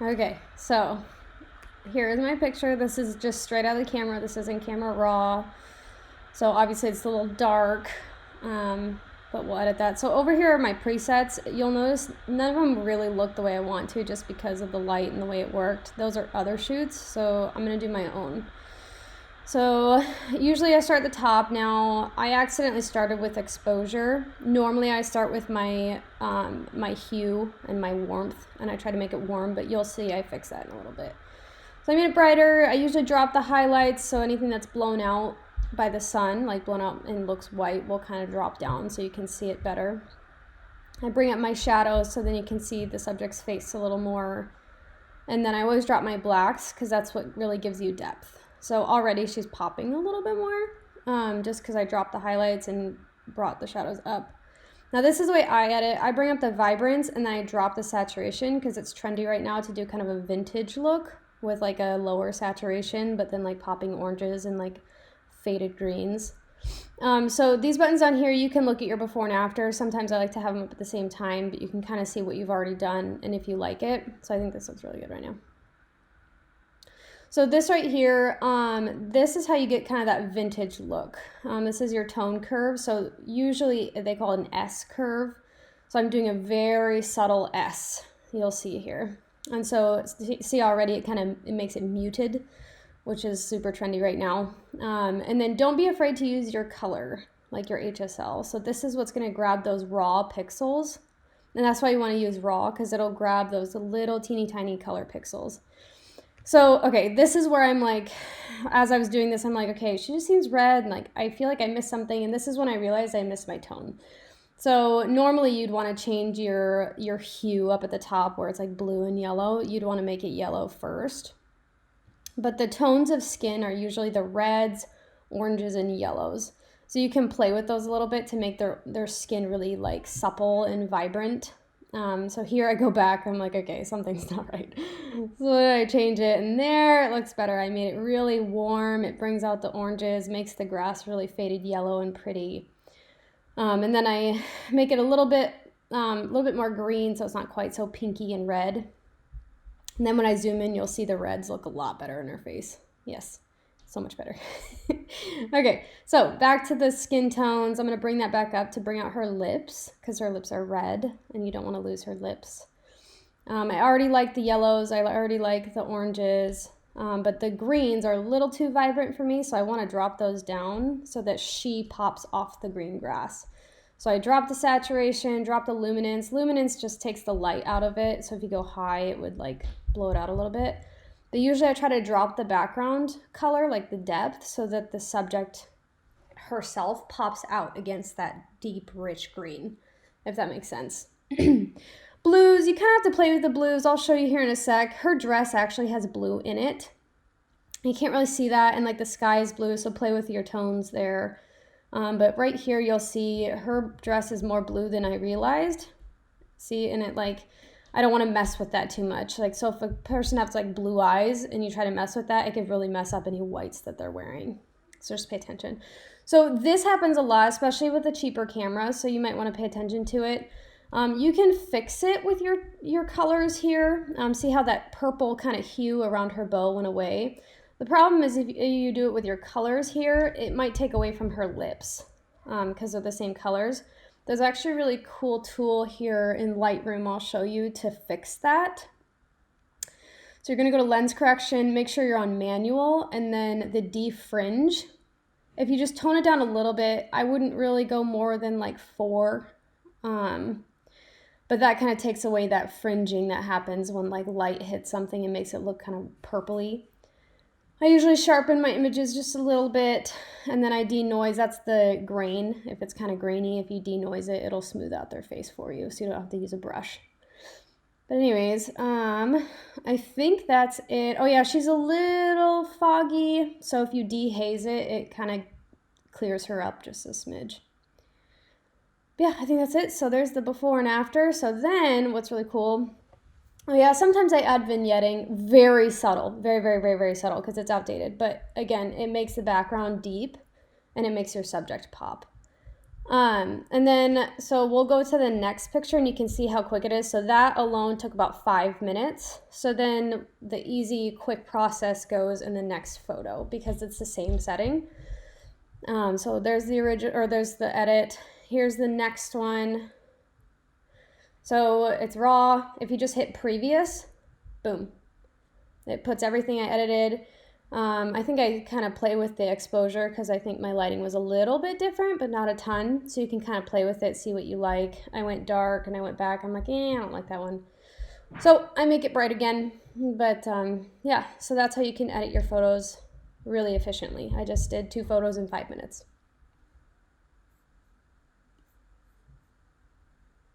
Okay, so here is my picture. This is just straight out of the camera. This isn't camera raw. So obviously it's a little dark, but we'll edit that. So over here are my presets. You'll notice none of them really look the way I want to just because of the light and the way it worked. Those are other shoots, so I'm gonna do my own. So usually I start at the top. Now I accidentally started with exposure. Normally I start with my my hue and my warmth, and I try to make it warm, but you'll see I fix that in a little bit. So I made it brighter. I usually drop the highlights, so anything that's blown out by the sun, like blown out and looks white, will kind of drop down so you can see it better. I bring up my shadows so then you can see the subject's face a little more. And then I always drop my blacks because that's what really gives you depth. So already she's popping a little bit more, just because I dropped the highlights and brought the shadows up. Now this is the way I edit. I bring up the vibrance and then I drop the saturation because it's trendy right now to do kind of a vintage look with like a lower saturation, but then like popping oranges and like faded greens. So these buttons on here, you can look at your before and after. Sometimes I like to have them up at the same time, but you can kind of see what you've already done and if you like it. So I think this looks really good right now. So this right here, this is how you get kind of that vintage look. This is your tone curve. So usually they call it an S curve. So I'm doing a very subtle S, you'll see here. And so see already it makes it muted, which is super trendy right now. And then don't be afraid to use your color, like your HSL. So this is what's gonna grab those raw pixels. And that's why you wanna use raw, because it'll grab those little teeny tiny color pixels. So, okay, this is where I'm like, as I was doing this, I'm like, okay, she just seems red, and like, I feel like I missed something, and this is when I realized I missed my tone. So normally you'd want to change your hue up at the top where it's like blue and yellow. You'd want to make it yellow first. But the tones of skin are usually the reds, oranges, and yellows. So you can play with those a little bit to make their skin really like supple and vibrant. So here I go back, I'm like, okay, something's not right. So then I change it, and there it looks better. I made it really warm. It brings out the oranges, makes the grass really faded yellow and pretty. And then I make it a little bit more green, so it's not quite so pinky and red. And then when I zoom in, you'll see the reds look a lot better in her face. Yes, so much better. Okay, so back to the skin tones. I'm going to bring that back up to bring out her lips because her lips are red and you don't want to lose her lips. I already like the yellows. I already like the oranges, but the greens are a little too vibrant for me, so I want to drop those down so that she pops off the green grass. So I drop the saturation, drop the luminance. Luminance just takes the light out of it, so if you go high, it would like blow it out a little bit. But usually I try to drop the background color, like the depth, so that the subject herself pops out against that deep, rich green, if that makes sense. Blues, you kind of have to play with the blues. I'll show you here in a sec. Her dress actually has blue in it. You can't really see that, and like the sky is blue, so play with your tones there. But right here, you'll see her dress is more blue than I realized. See, and it like, I don't want to mess with that too much. Like, so if a person has like blue eyes and you try to mess with that, it could really mess up any whites that they're wearing. So just pay attention. So this happens a lot, especially with the cheaper cameras. So you might want to pay attention to it. You can fix it with your colors here. See how that purple kind of hue around her bow went away. The problem is if you do it with your colors here, it might take away from her lips because of the same colors. There's actually a really cool tool here in Lightroom I'll show you to fix that. So you're going to go to lens correction, make sure you're on manual, and then the defringe. If you just tone it down a little bit, I wouldn't really go more than like 4. But that kind of takes away that fringing that happens when like light hits something and makes it look kind of purpley. I usually sharpen my images just a little bit, and then I denoise. That's the grain. If it's kind of grainy, if you denoise it, it'll smooth out their face for you, so you don't have to use a brush. But anyways, I think that's it. Oh yeah, she's a little foggy, so if you dehaze it, it kind of clears her up just a smidge. But yeah, I think that's it. So there's the before and after. So then what's really cool, oh yeah, sometimes I add vignetting, very subtle, very, very, very, very subtle because it's outdated. But again, it makes the background deep and it makes your subject pop. And then, so we'll go to the next picture and you can see how quick it is. So that alone took about 5 minutes. So then the easy, quick process goes in the next photo because it's the same setting. So there's the original, or there's the edit. Here's the next one. So it's raw. If you just hit previous, boom, it puts everything I edited. I think I kind of play with the exposure because I think my lighting was a little bit different, but not a ton. So you can kind of play with it, see what you like. I went dark and I went back. I'm like, I don't like that one. So I make it bright again. But yeah, so that's how you can edit your photos really efficiently. I just did 2 photos in 5 minutes.